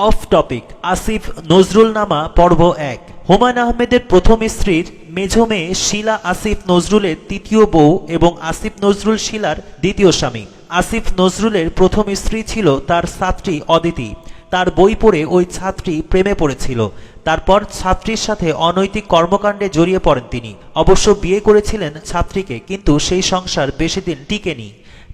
Of topic. Asif Nazrulnama পর্ব ১। হুমায়ূন আহমেদের প্রথম স্ত্রীর মেজ মেয়ে শীলা আসিফ নজরুলের তৃতীয় বউ এবং আসিফ নজরুল শীলার দ্বিতীয় স্বামী। আসিফ নজরুলের প্রথম স্ত্রী ছিল তার ছাত্রী অদিতি। তার বই পড়ে ওই ছাত্রী প্রেমে পড়েছিল। তারপর ছাত্রীর সাথে অনৈতিক কর্মকাণ্ডে জড়িয়ে পড়েন তিনি। অবশ্য বিয়ে করেছিলেন ছাত্রীকে, কিন্তু সেই সংসার বেশি দিন টিকেনি।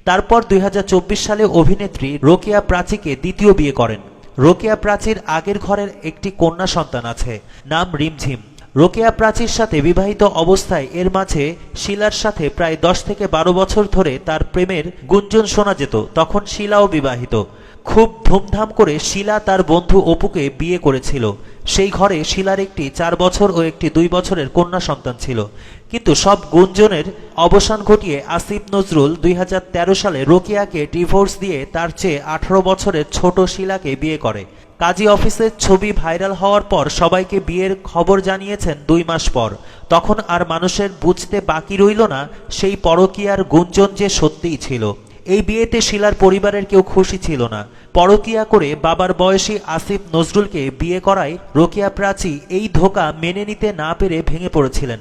তারপর ২০২৪ সালে অভিনেত্রী রোকেয়া প্রাচীকে দ্বিতীয় বিয়ে করেন। রোকেয়া প্রাচীর আগের ঘরের একটি কন্যা সন্তান আছে, নাম রিমঝিম। রোকেয়া প্রাচীর সাথে বিবাহিত অবস্থায় এর মাঝে শীলার সাথে প্রায় ১০ থেকে ১২ বছর ধরে তার প্রেমের গুঞ্জন শোনা যেত। তখন শীলাও বিবাহিত। খুব ধুমধাম করে শীলা তার বন্ধু অপুকে বিয়ে করেছিল। সেই ঘরে শীলার একটি ৪ বছর ও একটি ২ বছরের কন্যা সন্তান ছিল। কিন্তু সব গুঞ্জনের অবসান ঘটিয়ে আসিফ নজরুল ২০১৩ সালে রোকেয়াকে ডিভোর্স দিয়ে তার চেয়ে ১৮ বছরের ছোট শীলাকে বিয়ে করে। কাজী অফিসের ছবি ভাইরাল হওয়ার পর সবাইকে বিয়ের খবর জানিয়েছেন ২ মাস পর। তখন আর মানুষের বুঝতে বাকি রইল না সেই পরকীয়ার গুঞ্জন যে সত্যিই ছিল। এই বিয়েতে শীলার পরিবারের কেউ খুশি ছিল না। পরকীয়া করে বাবার বয়সী আসিফ নজরুলকে বিয়ে করায় রোকেয়া প্রাচী এই ধোঁকা মেনে নিতে না পেরে ভেঙে পড়েছিলেন।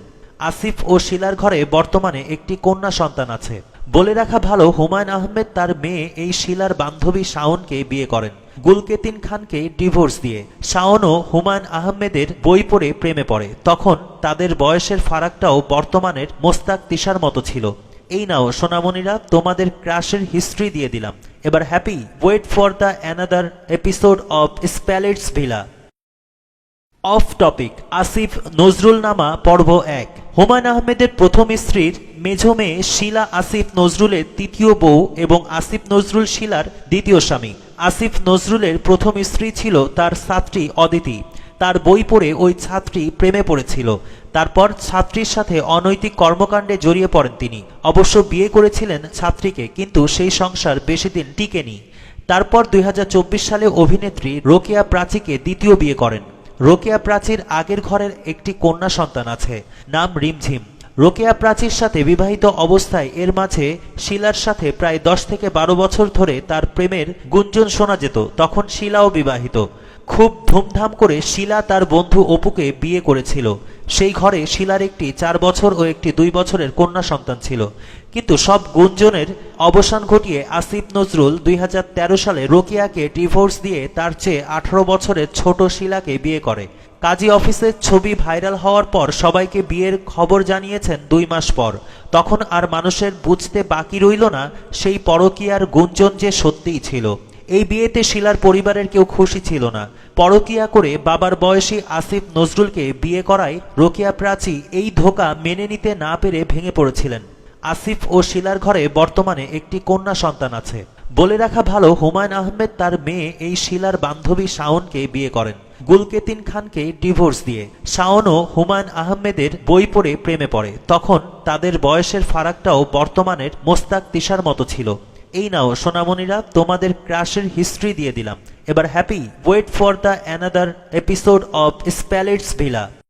আসিফ ও শীলার ঘরে বর্তমানে একটি কন্যা সন্তান আছে। বলে রাখা ভালো, হুমায়ূন আহমেদ তার মেয়ে এই শীলার বান্ধবী শাওনকে বিয়ে করেন গুলকেতিন খানকে ডিভোর্স দিয়ে। শাওনও হুমায়ূন আহমেদের বই পড়ে প্রেমে পড়ে। তখন তাদের বয়সের ফারাকটাও বর্তমানের মোস্তাক তিশার মতো ছিল। এই নাও সোনামণিরা, তোমাদের ক্রাশের হিস্ট্রি দিয়ে দিলাম। এবার happy? Wait for the another episode of স্প্যালেটস villa. Off topic. Asif Nazrulnama পর্ব ১। হুমায়ূন আহমেদের প্রথম স্ত্রীর মেজ মেয়ে শীলা আসিফ নজরুলের তৃতীয় বউ এবং আসিফ নজরুল শীলার দ্বিতীয় স্বামী। আসিফ নজরুলের প্রথম স্ত্রী ছিল তার ছাত্রী অদিতি। তার বই পড়ে ওই ছাত্রী প্রেমে পড়েছিল। তারপর ছাত্রীর সাথে অনৈতিক কর্মকাণ্ডে জড়িয়ে পড়েন তিনি। অবশ্য বিয়ে করেছিলেন ছাত্রীকে, কিন্তু সেই সংসার বেশি দিন টিকেনি। তারপর ২০২৪ সালে অভিনেত্রী রোকেয়া প্রাচীকে দ্বিতীয় বিয়ে করেন। রোকেয়া প্রাচীর আগের ঘরের একটি কন্যা সন্তান আছে, নাম রিমঝিম। রোকেয়া প্রাচীর সাথে বিবাহিত অবস্থায় এর মাঝে শীলার সাথে প্রায় ১০ থেকে ১২ বছর ধরে তার প্রেমের গুঞ্জন শোনা যেত। তখন শীলাও বিবাহিত। খুব ধুমধাম করে শীলা তার বন্ধু অপুকে বিয়ে করেছিল। সেই ঘরে শীলার একটি ৪ বছর ও একটি ২ বছরের কন্যা সন্তান ছিল। কিন্তু সব গুঞ্জনের অবসান ঘটিয়ে আসিফ নজরুল ২০১৩ সালে রোকেয়াকে ডিভোর্স দিয়ে তার চেয়ে ১৮ বছরের ছোট শীলাকে বিয়ে করে। কাজী অফিসের ছবি ভাইরাল হওয়ার পর সবাইকে বিয়ের খবর জানিয়েছেন ২ মাস পর। তখন আর মানুষের বুঝতে বাকি রইল না সেই পরকীয়ার গুঞ্জন যে সত্যিই ছিল। এই বিয়েতে শীলার পরিবারের কেউ খুশি ছিল না। পরকীয়া করে বাবার বয়সী আসিফ নজরুলকে বিয়ে করায় রোকেয়া প্রাচী এই ধোঁকা মেনে নিতে না পেরে ভেঙে পড়েছিলেন। আসিফ ও শীলার ঘরে বর্তমানে একটি কন্যা সন্তান আছে। বলে রাখা ভালো, হুমায়ূন আহমেদ তার মেয়ে এই শীলার বান্ধবী শাওনকে বিয়ে করেন গুলকেতিন খানকে ডিভোর্স দিয়ে। শাওনও হুমায়ূন আহমেদের বই পড়ে প্রেমে পড়ে। তখন তাদের বয়সের ফারাকটাও বর্তমানের মোস্তাক তিশার মতো ছিল। এই নাও সোনামণিরা, তোমাদের ক্রাশের হিস্ট্রি দিয়ে দিলাম। এবার happy? Wait for the another episode of স্প্যালেটস ভিলা।